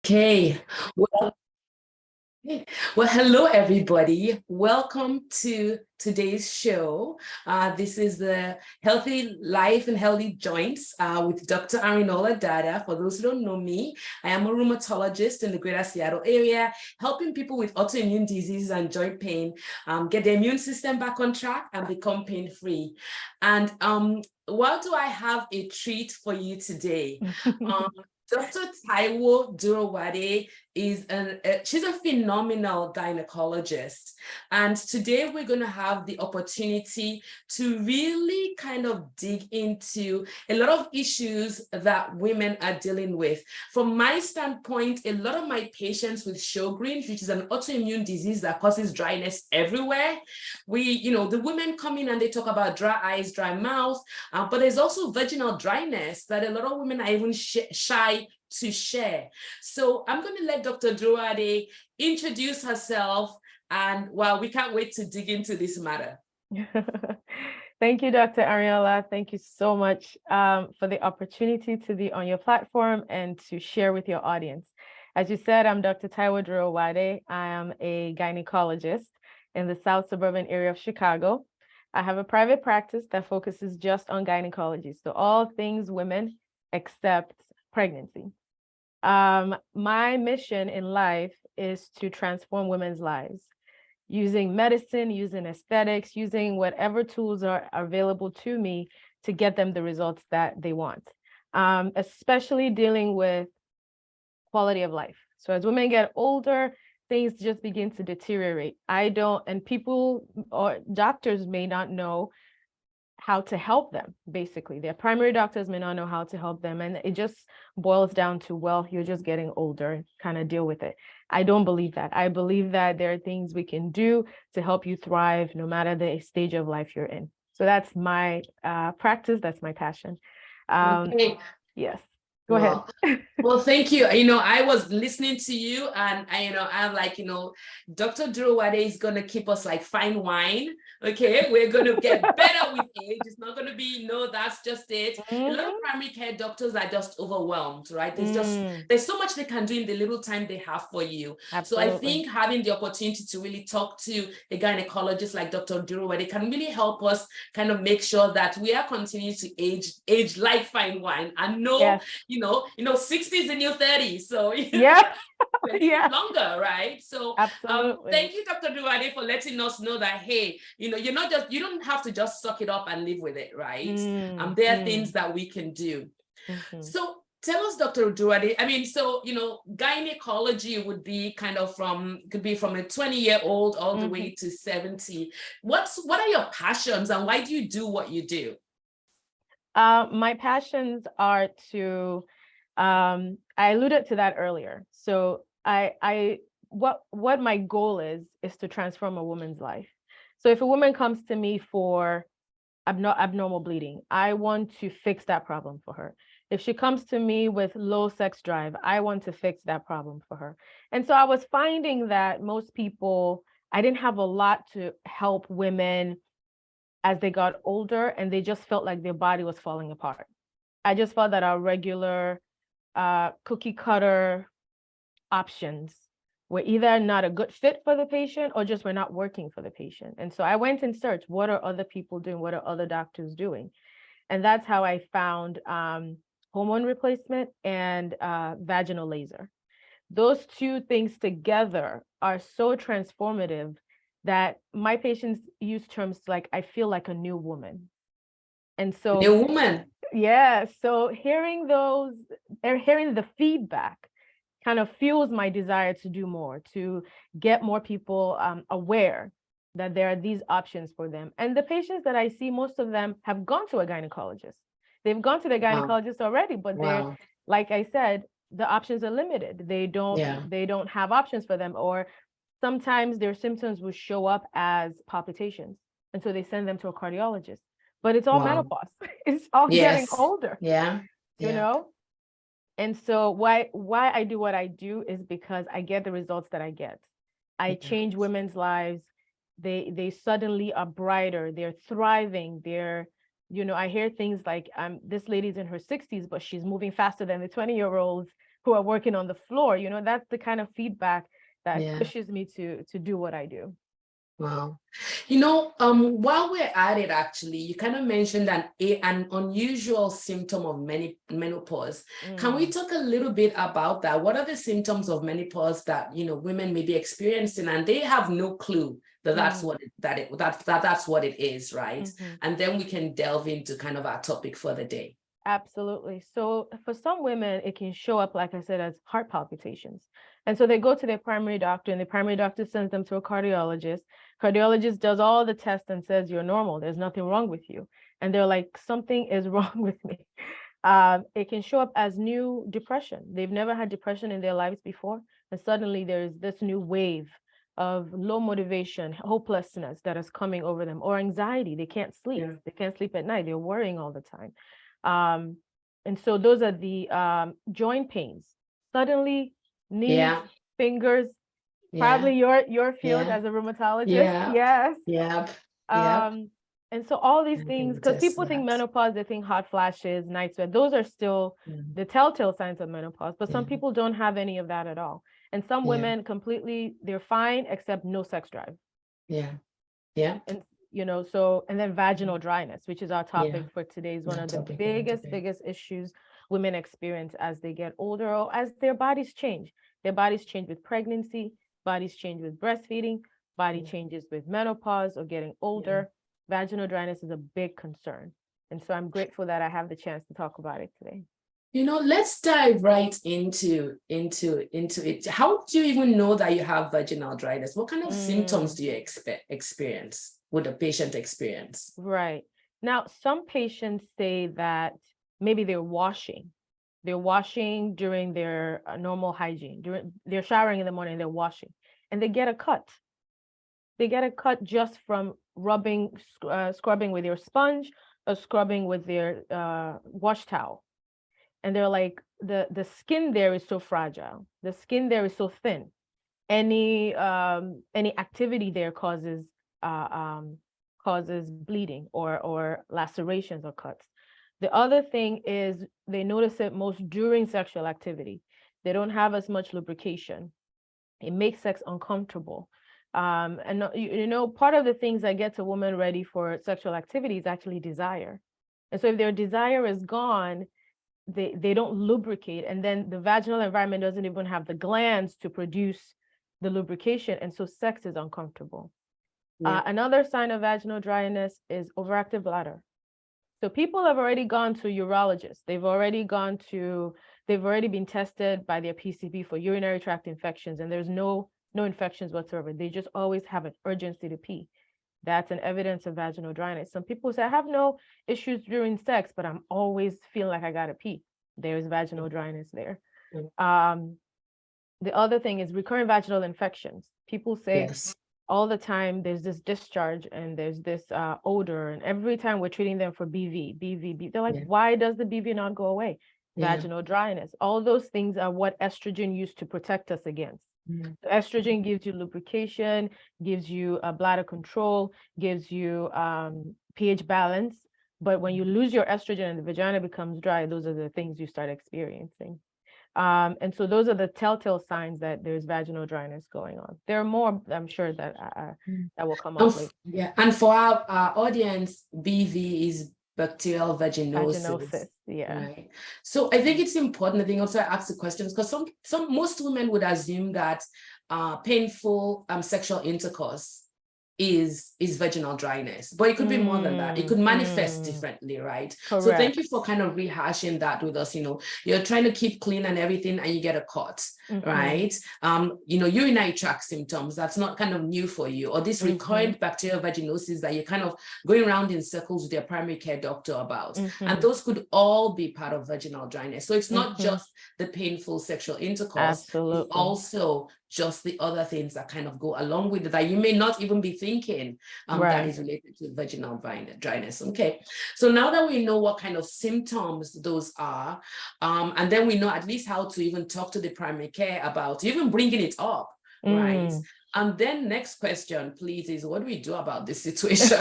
Okay. Well, well, hello everybody. Welcome to today's show. This is the Healthy Life and Healthy Joints with Dr. Arinola Dada. For those who don't know me, I am a rheumatologist in the greater Seattle area, helping people with autoimmune diseases and joint pain get their immune system back on track and become pain-free. And what do I have a treat for you today? Dr. Taiwo Durowade she's a phenomenal gynecologist. And today we're going to have the opportunity to really kind of dig into a lot of issues that women are dealing with. From my standpoint, a lot of my patients with Sjogren's, which is an autoimmune disease that causes dryness everywhere, the women come in and they talk about dry eyes, dry mouth, but there's also vaginal dryness that a lot of women are even shy to share. So I'm going to let Dr. Durowade introduce herself, and we can't wait to dig into this matter. Thank you, Dr. Ariola. Thank you so much for the opportunity to be on your platform and to share with your audience. As you said, I'm Dr. Taiwo Durowade. I am a gynecologist in the South Suburban area of Chicago. I have a private practice that focuses just on gynecology, so all things women except pregnancy. My mission in life is to transform women's lives using medicine, using aesthetics, using whatever tools are available to me to get them the results that they want, especially dealing with quality of life. So as women get older, things just begin to deteriorate. And people or doctors may not know how to help them. Basically, their primary doctors may not know how to help them, and it just boils down to, well, you're just getting older, kind of deal with it. I don't believe that. I believe that there are things we can do to help you thrive no matter the stage of life you're in. So that's my practice. That's my passion. Okay. Yes. Go ahead. Well, thank you. I was listening to you, and I'm like, Dr. Durowade is gonna keep us like fine wine. Okay, we're gonna get better with age. It's not gonna be that's just it. A lot of primary care doctors are just overwhelmed, right? There's so much they can do in the little time they have for you. Absolutely. So I think having the opportunity to really talk to a gynecologist like Dr. Durowade can really help us kind of make sure that we are continuing to age like fine wine and Yes. 60 is the new 30. So yeah. longer, right? So absolutely. Thank you, Dr. Durowade, for letting us know that, hey, you don't have to just suck it up and live with it, right? There are things that we can do. So tell us, Dr. Durowade, gynecology would be could be from a 20-year-old all the way to 70. What are your passions and why do you do what you do? My passions are to, I alluded to that earlier. So what my goal is to transform a woman's life. So if a woman comes to me for abnormal bleeding, I want to fix that problem for her. If she comes to me with low sex drive, I want to fix that problem for her. And so I was finding that most people, I didn't have a lot to help women as they got older, and they just felt like their body was falling apart. I just felt that our regular cookie cutter options were either not a good fit for the patient or just were not working for the patient. And so I went and searched, what are other people doing? What are other doctors doing? And that's how I found hormone replacement and vaginal laser. Those two things together are so transformative that my patients use terms like, I feel like a new woman. And so new woman. Yeah. So hearing the feedback kind of fuels my desire to do more, to get more people aware that there are these options for them. And the patients that I see, most of them have gone to a gynecologist. They've gone to the gynecologist already, but they're, like I said, the options are limited. They don't have options for them, or sometimes their symptoms will show up as palpitations. And so they send them to a cardiologist. But it's all menopause. It's all getting older. Yeah. You know? And so why I do what I do is because I get the results that I get. I change women's lives. They suddenly are brighter. They're thriving. I hear things like, this lady's in her 60s, but she's moving faster than the 20-year-olds who are working on the floor. You know, that's the kind of feedback that Yeah. pushes me to do what I do. Wow. While we're at it, actually, you kind of mentioned an unusual symptom of menopause. Can we talk a little bit about that? What are the symptoms of menopause that, women may be experiencing and they have no clue that that's what that's what it is, right? And then we can delve into kind of our topic for the day. Absolutely. So for some women, it can show up, like I said, as heart palpitations. And so they go to their primary doctor, and the primary doctor sends them to a cardiologist. Cardiologist does all the tests and says, you're normal. There's nothing wrong with you. And they're like, something is wrong with me. It can show up as new depression. They've never had depression in their lives before. And suddenly there's this new wave of low motivation, hopelessness that is coming over them, or anxiety. They can't sleep. Yeah. They can't sleep at night. They're worrying all the time. And so those are the joint pains. Suddenly, knees, fingers, probably your field as a rheumatologist. Yes. And so all these things, because people think menopause, they think hot flashes, night sweat. Those are still the telltale signs of menopause, but some people don't have any of that at all. And some women completely, they're fine, except no sex drive. And and then vaginal dryness, which is our topic for today, is one of the biggest issues women experience as they get older or as their bodies change. Their bodies change with pregnancy, bodies change with breastfeeding, body changes with menopause or getting older. Vaginal dryness is a big concern. And so I'm grateful that I have the chance to talk about it today. Let's dive right into it. How do you even know that you have vaginal dryness? What kind of symptoms do you experience? Would a patient experience? Right. Now, some patients say that maybe they're washing during their normal hygiene. They're showering in the morning, they're washing, and they get a cut. They get a cut just from scrubbing with your sponge or scrubbing with their wash towel. And they're like, the skin there is so fragile. The skin there is so thin. Any activity there causes bleeding or lacerations or cuts. The other thing is they notice it most during sexual activity. They don't have as much lubrication. It makes sex uncomfortable. And part of the things that gets a woman ready for sexual activity is actually desire. And so if their desire is gone, they don't lubricate, and then the vaginal environment doesn't even have the glands to produce the lubrication, and so sex is uncomfortable. Another sign of vaginal dryness is overactive bladder. So people have already gone to urologists. They've already been tested by their PCP for urinary tract infections, and there's no infections whatsoever. They just always have an urgency to pee. That's an evidence of vaginal dryness. Some people say, I have no issues during sex, but I'm always feeling like I gotta pee. There's vaginal dryness there. The other thing is recurrent vaginal infections. People say all the time, there's this discharge and there's this odor. And every time we're treating them for BV, they're like, why does the BV not go away? Vaginal dryness. All those things are what estrogen used to protect us against. So estrogen gives you lubrication, gives you bladder control, gives you pH balance. But when you lose your estrogen and the vagina becomes dry, those are the things you start experiencing. And so those are the telltale signs that there's vaginal dryness going on. There are more, I'm sure, that will come up later. And for our audience, BV is bacterial vaginosis. Right. So I think it's important. I think also I ask the questions because most women would assume that painful sexual intercourse is vaginal dryness, but it could be more than that. It could manifest differently, right? Correct. So thank you for kind of rehashing that with us. You're trying to keep clean and everything, and you get a cut, right? Urinary tract symptoms, that's not kind of new for you, or this recurrent bacterial vaginosis that you're kind of going around in circles with your primary care doctor about. And those could all be part of vaginal dryness. So it's not just the painful sexual intercourse, it's also just the other things that kind of go along with it that you may not even be thinking that is related to vaginal dryness. Okay, so now that we know what kind of symptoms those are, and then we know at least how to even talk to the primary care about even bringing it up, right? And then next question, please, is what do we do about this situation?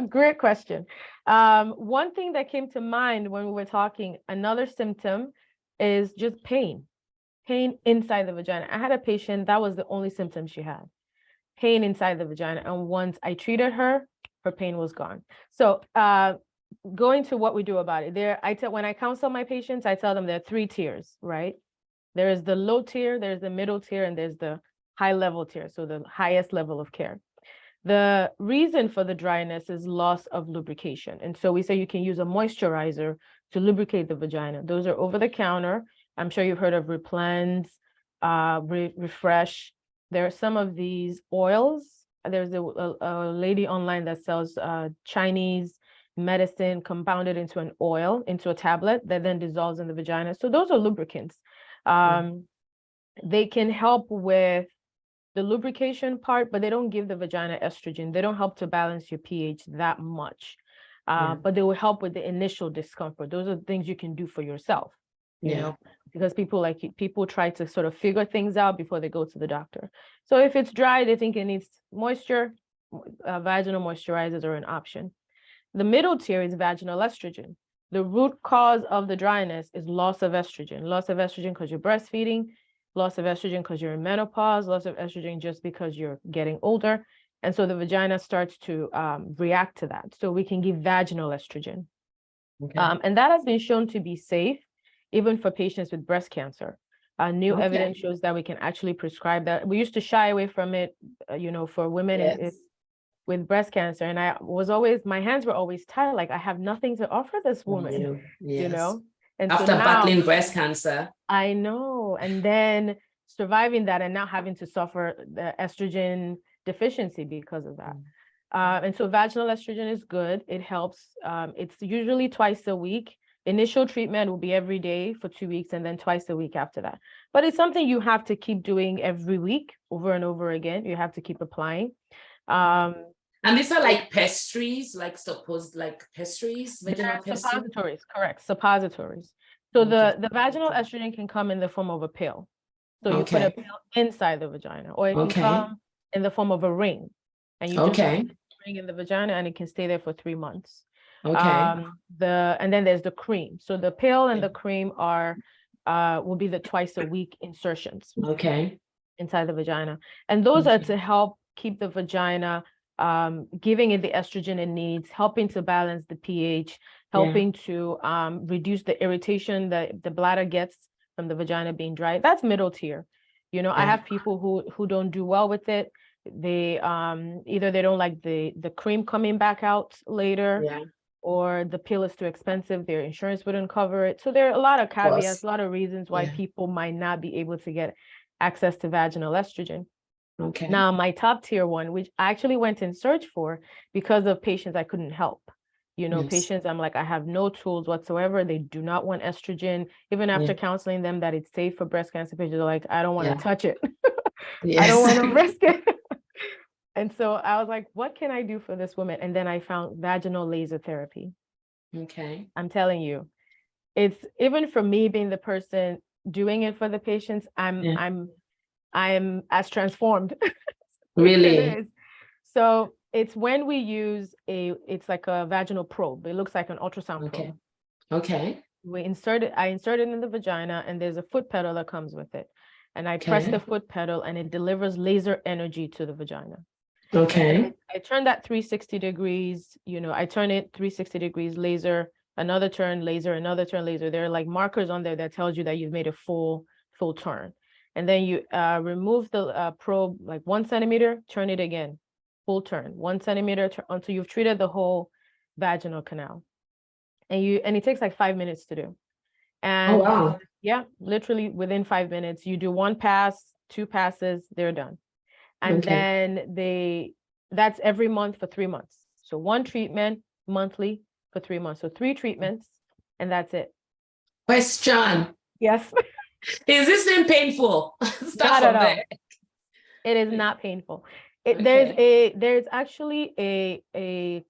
Great question. One thing that came to mind when we were talking, another symptom is just pain inside the vagina. I had a patient, that was the only symptom she had, pain inside the vagina. And once I treated her, her pain was gone. So going to what we do about it, when I counsel my patients, I tell them there are 3 tiers, right? There is the low tier, there's the middle tier, and there's the high level tier, so the highest level of care. The reason for the dryness is loss of lubrication. And so we say you can use a moisturizer to lubricate the vagina. Those are over the counter. I'm sure you've heard of Replens, Refresh. There are some of these oils. There's a lady online that sells Chinese medicine compounded into an oil, into a tablet that then dissolves in the vagina. So those are lubricants. They can help with the lubrication part, but they don't give the vagina estrogen. They don't help to balance your pH that much, but they will help with the initial discomfort. Those are things you can do for yourself, you know, because people try to sort of figure things out before they go to the doctor. So if it's dry, they think it needs moisture, vaginal moisturizers are an option. The middle tier is vaginal estrogen. The root cause of the dryness is loss of estrogen because you're breastfeeding, loss of estrogen because you're in menopause, loss of estrogen just because you're getting older. And so the vagina starts to react to that. So we can give vaginal estrogen. And that has been shown to be safe, even for patients with breast cancer. New evidence shows that we can actually prescribe that. We used to shy away from it, for women with breast cancer. And my hands were always tied, like I have nothing to offer this woman, you know? And after so now, battling breast cancer. I know. And then surviving that and now having to suffer the estrogen deficiency because of that. And so vaginal estrogen is good. It helps. It's usually twice a week. Initial treatment will be every day for 2 weeks and then twice a week after that. But it's something you have to keep doing every week over and over again. You have to keep applying. And these are like pastries, pastries, vaginal pastries? Suppositories, correct, suppositories. So the vaginal estrogen can come in the form of a pill. So you put a pill inside the vagina, or it can come in the form of a ring. And you just put the ring in the vagina and it can stay there for 3 months. And then there's the cream. So the pill and the cream will be the twice a week insertions inside the vagina. And those are to help keep the vagina giving it the estrogen it needs, helping to balance the pH, helping to reduce the irritation that the bladder gets from the vagina being dry. That's middle tier. I have people who don't do well with it. They either they don't like the cream coming back out later, or the pill is too expensive, their insurance wouldn't cover it. So there are a lot of caveats, a lot of reasons why people might not be able to get access to vaginal estrogen. Now, my top tier one, which I actually went in search for because of patients I couldn't help. Patients, I'm like, I have no tools whatsoever. They do not want estrogen. Even after counseling them that it's safe for breast cancer patients, they're like, I don't want to touch it. I don't want to risk it. And so I was like, what can I do for this woman? And then I found vaginal laser therapy. I'm telling you, it's even for me being the person doing it for the patients, I'm as transformed. Really? It is. So it's when we use it's like a vaginal probe. It looks like an ultrasound probe. I insert it in the vagina, and there's a foot pedal that comes with it. And I press the foot pedal and it delivers laser energy to the vagina. I turn that 360 degrees, I turn it 360 degrees laser, another turn laser, another turn laser. There are like markers on there that tells you that you've made a full turn. And then you remove the probe like 1 centimeter, turn it again, full turn, 1 centimeter until you've treated the whole vaginal canal. And it takes like 5 minutes to do. And literally within 5 minutes, you do 1 pass, 2 passes, they're done. And then that's every month for 3 months. So 1 treatment monthly for 3 months. So 3 treatments, and that's it. Question. Yes. Is this thing painful? Not at all. It is not painful. There's actually a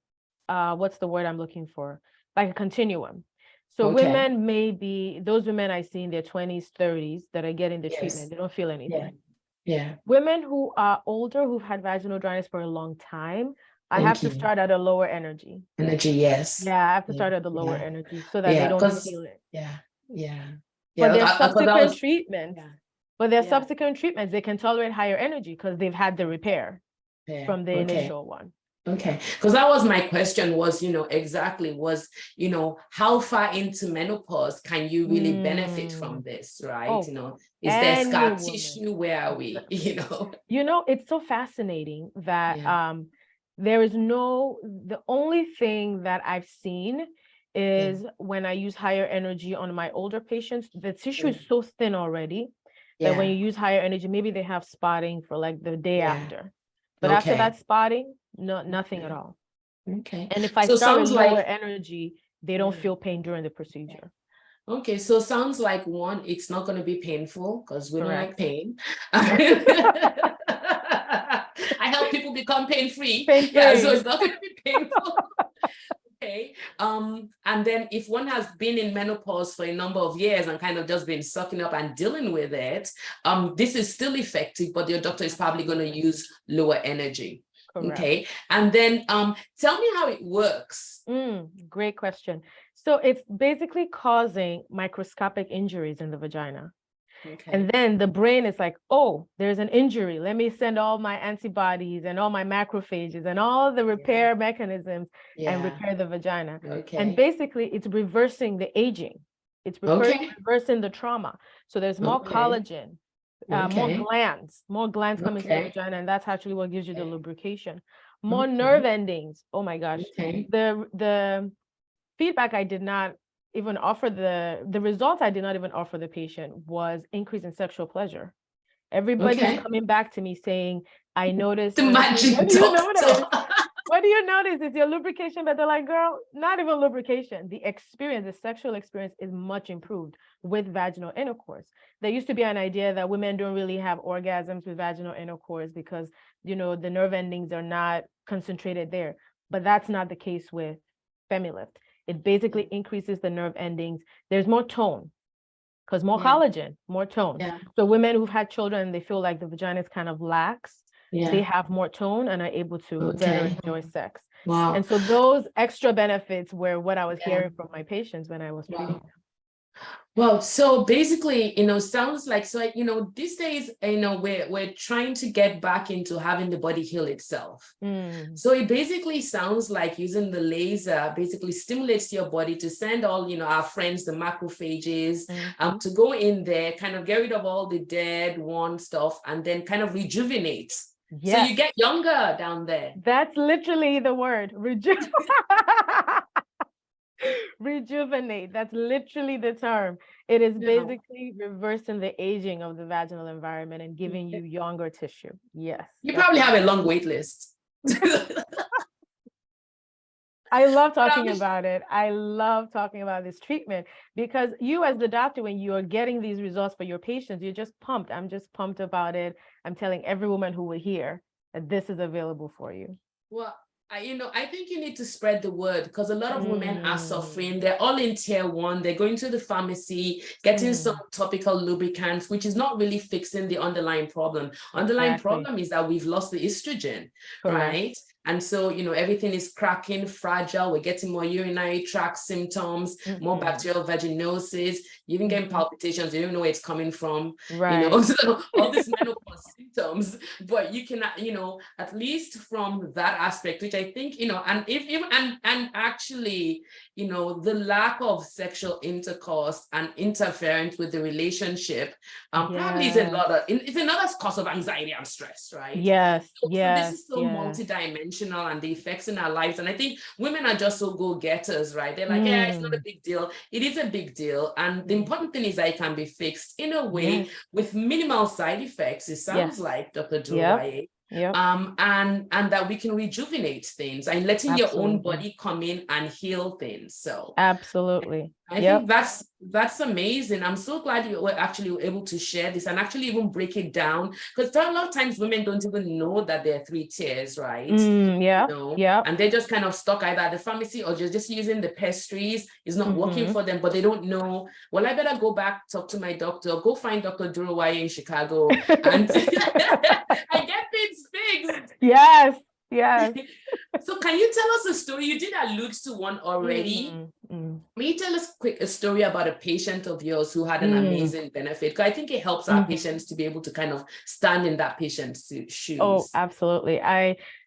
what's the word I'm looking for? Like a continuum. So women those women I see in their 20s, 30s that are getting the treatment, they don't feel anything. Women who are older, who've had vaginal dryness for a long time, I Thank have to you. start at a lower energy. Energy, yes. Yeah, I have to Yeah, start at the lower yeah, energy so that they yeah, don't because feel it. yeah, yeah, For yeah. their Because that subsequent was treatments, yeah, for their yeah. subsequent treatments, they can tolerate higher energy because they've had the repair Yeah. from the Okay. initial one. Okay, because that was my question was, exactly was, how far into menopause can you really benefit from this, right? Oh, Is there any scar woman. tissue? Where are we? It's so fascinating that Yeah. the only thing that I've seen is when I use higher energy on my older patients, the tissue is so thin already that when you use higher energy, maybe they have spotting for like the day after. But after that spotting, nothing at all. Okay. And if I So start with sounds lower like energy, they don't feel pain during the procedure. okay, so sounds like one, it's not going to be painful because we don't like pain. Correct. I help people become pain-free. Pain-free. Yeah, so it's not going to be painful. Okay. And then if one has been in menopause for a number of years and kind of just been sucking up and dealing with it, this is still effective, but your doctor is probably going to use lower energy. Correct. Okay. And then tell me how it works. Great question. So it's basically causing microscopic injuries in the vagina. Okay. And then the brain is like, oh, there's an injury. Let me send all my antibodies and all my macrophages and all the repair mechanisms and repair the vagina. Okay. And basically, it's reversing the aging. It's reversing the trauma. So there's more collagen, more glands coming to the vagina, and that's actually what gives you the lubrication. More nerve endings. Oh my gosh. The feedback I did not even offer the results I did not even offer the patient was increase in sexual pleasure. Everybody's coming back to me saying, I noticed. The magic what do you notice? What do you notice? Is your lubrication? But they're like, girl, not even lubrication. The experience, the sexual experience is much improved with vaginal intercourse. There used to be an idea that women don't really have orgasms with vaginal intercourse because, the nerve endings are not concentrated there. But that's not the case with Femilift. It basically increases the nerve endings. There's more tone because more collagen, more tone. Yeah. So women who've had children, they feel like the vagina is kind of lax. Yeah. They have more tone and are able to better enjoy sex. Wow. And so those extra benefits were what I was hearing from my patients when I was treating them. Well, so basically, sounds like, these days, we're trying to get back into having the body heal itself. So it basically sounds like using the laser basically stimulates your body to send all, our friends, the macrophages, to go in there, kind of get rid of all the dead, worn stuff, and then kind of rejuvenate. Yes. So you get younger down there. That's literally the word, rejuvenate. That's literally the term. It is basically reversing the aging of the vaginal environment and giving you younger tissue. Yes. You probably have a long wait list. I love talking about it. I love talking about this treatment because you as the doctor, when you are getting these results for your patients, you're just pumped. I'm just pumped about it. I'm telling every woman who will hear that this is available for you. Well, I think you need to spread the word because a lot of women are suffering. They're all in tier 1. They're going to the pharmacy, getting some topical lubricants, which is not really fixing the underlying problem. Underlying problem is that we've lost the estrogen, right? And so, everything is cracking, fragile. We're getting more urinary tract symptoms, more bacterial vaginosis. You even getting palpitations. You don't know where it's coming from. Right. So all these menopause symptoms. But you can, at least from that aspect, which I think, and if even and actually, the lack of sexual intercourse and interference with the relationship probably is it's another cause of anxiety and stress, right? Yes. So this is so multidimensional and the effects in our lives. And I think women are just so go-getters, right? They're like, yeah, it's not a big deal. It is a big deal. And the important thing is that it can be fixed in a way with minimal side effects. It sounds like, Dr. Durowade. And that we can rejuvenate things and letting your own body come in and heal things. So absolutely. I think that's amazing. I'm so glad you were actually able to share this and actually even break it down, because a lot of times women don't even know that there are 3 tiers, right? And they're just kind of stuck either at the pharmacy or just using the pastries. Is not working for them, but they don't know, well, I better go back, talk to my doctor, go find Dr. Durowade in Chicago and, and get things fixed. Yes. Yes. So can you tell us a story? You did allude to one already. May you tell us a story about a patient of yours who had an amazing benefit? Because I think it helps our patients to be able to kind of stand in that patient's shoes. Oh, absolutely.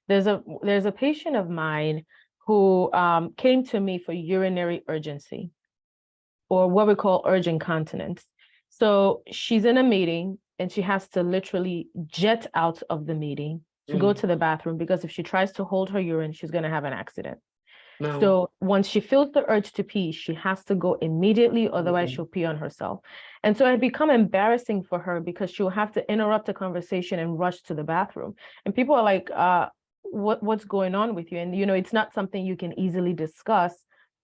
There's a patient of mine who came to me for urinary urgency, or what we call urgent continence. So she's in a meeting and she has to literally jet out of the meeting to go to the bathroom, because if she tries to hold her urine, she's going to have an accident. No. So once she feels the urge to pee, she has to go immediately, otherwise she'll pee on herself. And so it become embarrassing for her, because she'll have to interrupt the conversation and rush to the bathroom. And people are like, what's going on with you? And, it's not something you can easily discuss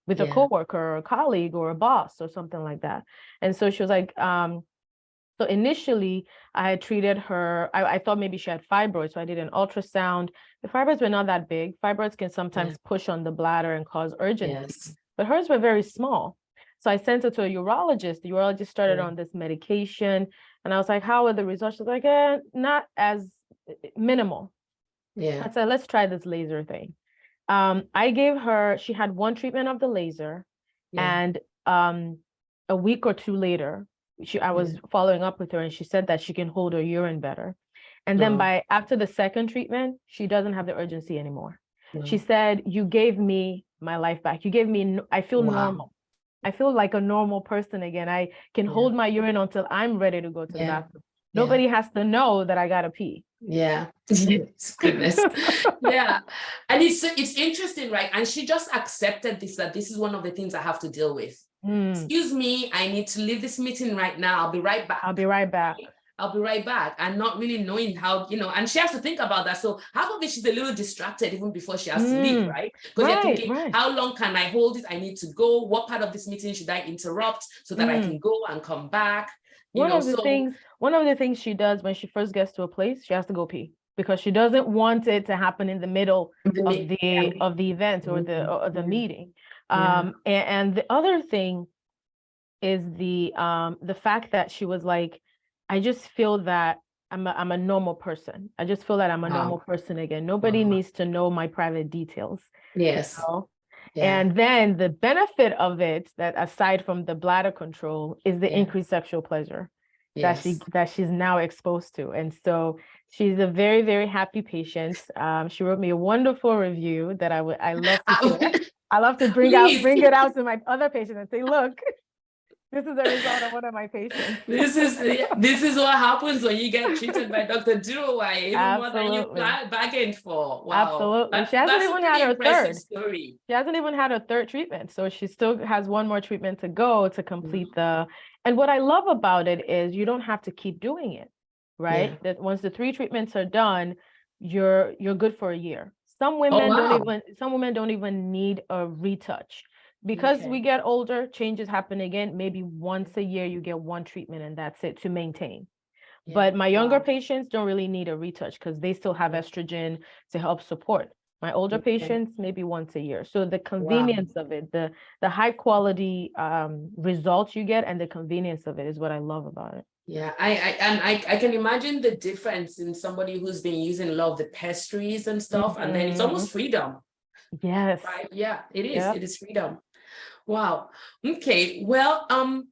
with a coworker or a colleague or a boss or something like that. And so she was like, so initially I had treated her, I thought maybe she had fibroids. So I did an ultrasound. The fibroids were not that big. Fibroids can sometimes push on the bladder and cause urgency, but hers were very small. So I sent her to a urologist. The urologist started on this medication. And I was like, how are the results? She's like, not as minimal. I said, let's try this laser thing. I gave her, she had one treatment of the laser, and a week or two later, I was following up with her, and she said that she can hold her urine better. And then after the second treatment, she doesn't have the urgency anymore. She said, you gave me my life back. You gave me, I feel normal. I feel like a normal person again. I can hold my urine until I'm ready to go to the bathroom. Nobody has to know that I gotta pee. Goodness. And it's interesting, right? And she just accepted that this is one of the things I have to deal with. Excuse me, I need to leave this meeting right now. I'll be right back. I'll be right back. And not really knowing how, and she has to think about that. So half of it, she's a little distracted even before she has to leave, right? Because you're thinking, how long can I hold it? I need to go. What part of this meeting should I interrupt so that I can go and come back? One of the things she does when she first gets to a place, she has to go pee, because she doesn't want it to happen in the middle of the event or the meeting. And the other thing is the fact that she was like, I just feel that I'm a normal person. I just feel that I'm a normal person again. Nobody needs to know my private details. And then the benefit of it, that aside from the bladder control, is the increased sexual pleasure that she's now exposed to. And so she's a very, very happy patient. She wrote me a wonderful review that I love to share. I love to bring it out to my other patients and say, look, this is a result of one of my patients. This is what happens when you get treated by Dr. Durowade, even more than you bargained for. Wow. Absolutely. She hasn't even had her third. She hasn't even had her third treatment. So she still has one more treatment to go to complete and what I love about it is you don't have to keep doing it, right? That once the 3 treatments are done, you're good for a year. Some women don't even need a retouch. Because we get older, changes happen again. Maybe once a year you get one treatment and that's it to maintain. But my younger patients don't really need a retouch because they still have estrogen to help support. My older patients, maybe once a year. So the convenience of it, the high quality results you get and the convenience of it is what I love about it. Yeah, I can imagine the difference in somebody who's been using a lot of the pastries and stuff, and then it's almost freedom. Yes. Right. Yeah, it is. It is freedom. Wow. Okay. Well, on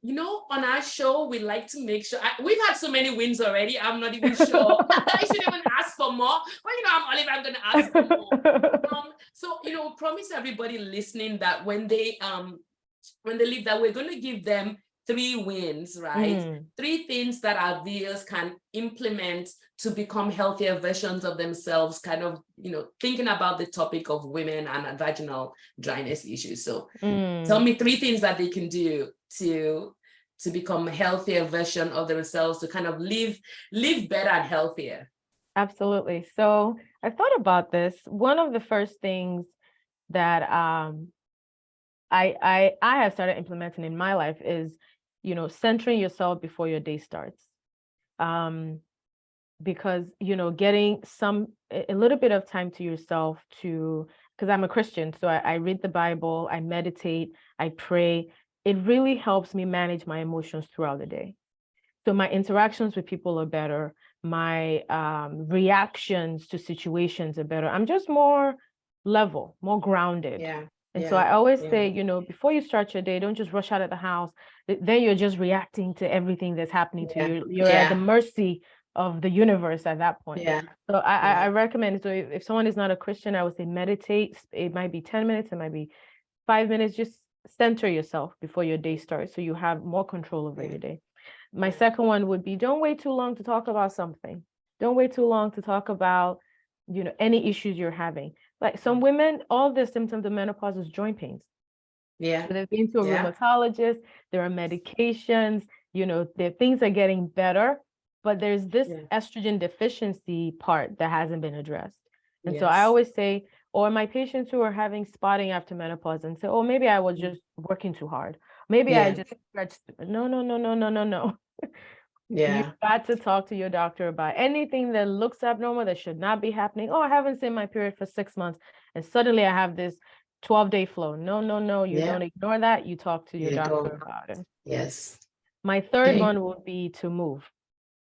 our show, we like to make sure we've had so many wins already. I'm not even sure. I should even ask for more. But I'm going to ask for more. So promise everybody listening that when they leave, that we're going to give them 3 wins, right? 3 things that our viewers can implement to become healthier versions of themselves, kind of, thinking about the topic of women and vaginal dryness issues. So tell me 3 things that they can do to become a healthier version of themselves, to kind of live better and healthier. Absolutely. So I thought about this. One of the first things that I have started implementing in my life is, centering yourself before your day starts. Because, getting a little bit of time to yourself because I'm a Christian, so I read the Bible, I meditate, I pray. It really helps me manage my emotions throughout the day. So my interactions with people are better. My reactions to situations are better. I'm just more level, more grounded. Yeah. And so I always Yeah. say, before you start your day, don't just rush out of the house. Then you're just reacting to everything that's happening to you. You're at the mercy of the universe at that point. Yeah. So I recommend, so if someone is not a Christian, I would say meditate. It might be 10 minutes, it might be 5 minutes. Just center yourself before your day starts so you have more control over your day. My second one would be, don't wait too long to talk about something. Don't wait too long to talk about, any issues you're having. Like some women, all the symptoms of menopause is joint pains. Yeah. So they've been to a rheumatologist, there are medications, things are getting better, but there's this estrogen deficiency part that hasn't been addressed. And so I always say, or my patients who are having spotting after menopause and say, oh, maybe I was just working too hard. Maybe I just stretched. No. You've got to talk to your doctor about anything that looks abnormal that should not be happening. Oh, I haven't seen my period for 6 months, and suddenly I have this 12-day flow. No, you don't ignore that. You talk to your doctor about it. Yes. My third one would be to move.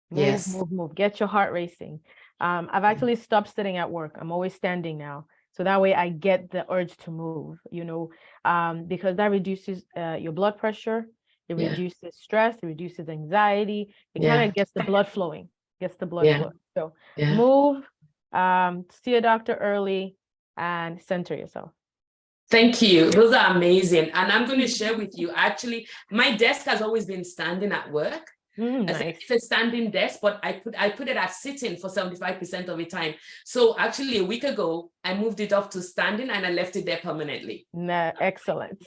Move. Get your heart racing. I've actually stopped sitting at work. I'm always standing now. So that way I get the urge to move, because that reduces your blood pressure. It reduces stress, it reduces anxiety. It kind of gets the blood flowing, So move, see a doctor early, and center yourself. Thank you. Those are amazing. And I'm going to share with you, actually, my desk has always been standing at work. Nice. It's a standing desk, but I put it at sitting for 75% of the time. So actually a week ago, I moved it up to standing and I left it there permanently. Excellent.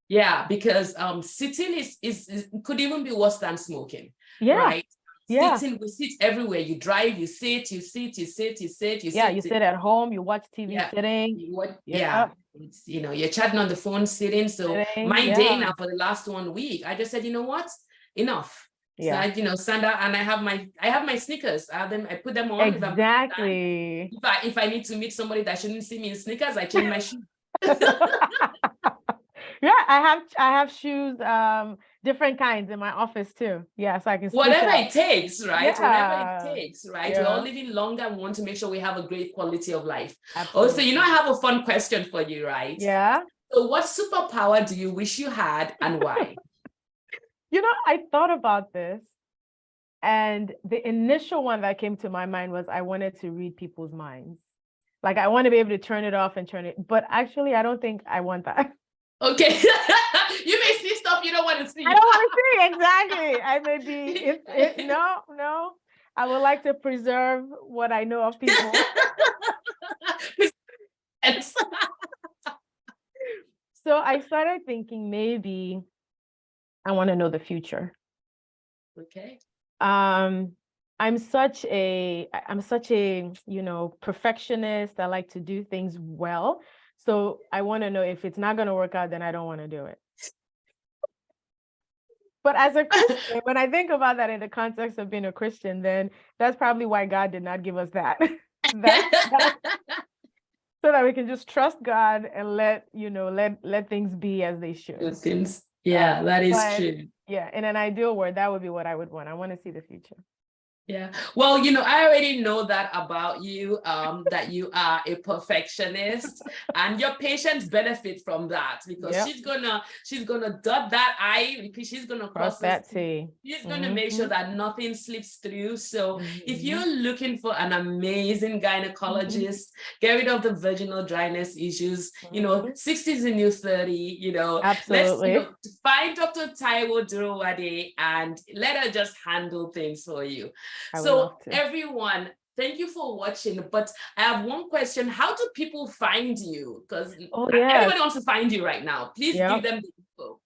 Yeah, because sitting is could even be worse than smoking. Right? Sitting, we sit everywhere. You drive, you sit. You sit at home, you watch TV sitting. It's, you're chatting on the phone sitting. So my day now for the last 1 week, I just said, you know what? Enough. So I, stand out and I have my sneakers. I put them on. Exactly. If I need to meet somebody that shouldn't see me in sneakers, I change my shoes. I have shoes, different kinds in my office too. So I can whatever it takes, right? Whatever it takes, right? We're all living longer. We want to make sure we have a great quality of life. Absolutely. Also, I have a fun question for you, right? Yeah. So what superpower do you wish you had and why? I thought about this, and the initial one that came to my mind was I wanted to read people's minds. Like I want to be able to turn it off and turn it, but actually I don't think I want that. Okay. You may see stuff you don't want to see. I don't want to see, exactly. I may be, no. I would like to preserve what I know of people. So I started thinking maybe I want to know the future. Okay. I'm such a perfectionist. I like to do things well. So I want to know if it's not going to work out, then I don't want to do it. But as a Christian, when I think about that in the context of being a Christian, then that's probably why God did not give us that. So that we can just trust God and let things be as they should. That is true. Yeah, in an ideal world, that would be what I would want. I want to see the future. Yeah. Well, I already know that about you, that you are a perfectionist and your patients benefit from that because she's gonna dot that I, because she's gonna cross that T. She's gonna make sure that nothing slips through. So if you're looking for an amazing gynecologist, get rid of the vaginal dryness issues, 60 is the new 30, Absolutely. let's find Dr. Taiwo Durowade and let her just handle things for you. So everyone, thank you for watching. But I have one question. How do people find you? Because everybody wants to find you right now. Please give them the info.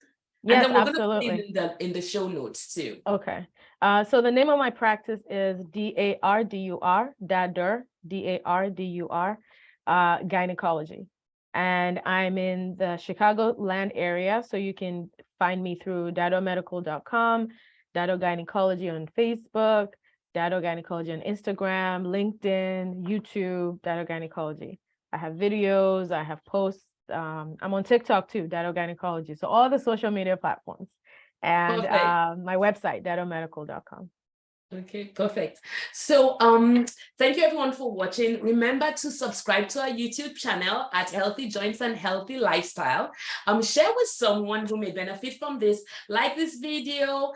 Yes, and then we're going to put it in the show notes too. Okay. So the name of my practice is Dadur, Dadur, gynecology. And I'm in the Chicago land area. So you can find me through dadormedical.com, Dadur Gynecology on Facebook, Dadur Gynecology on Instagram, LinkedIn, YouTube, Dadur Gynecology. I have videos, I have posts. I'm on TikTok too, Dadur Gynecology. So all the social media platforms. and Perfect. my website, dadomedical.com. Okay, perfect. So thank you everyone for watching. Remember to subscribe to our YouTube channel at Healthy Joints and Healthy Lifestyle. Share with someone who may benefit from this. Like this video.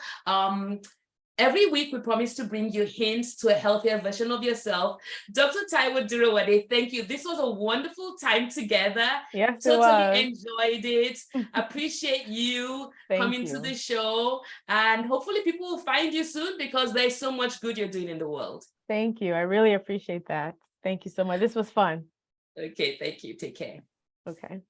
Every week, we promise to bring you hints to a healthier version of yourself. Dr. Taiwo Durowade, thank you. This was a wonderful time together. Yes, it Totally was. enjoyed it. Appreciate you coming to the show. And hopefully people will find you soon because there's so much good you're doing in the world. Thank you. I really appreciate that. Thank you so much. This was fun. Okay, thank you. Take care. Okay.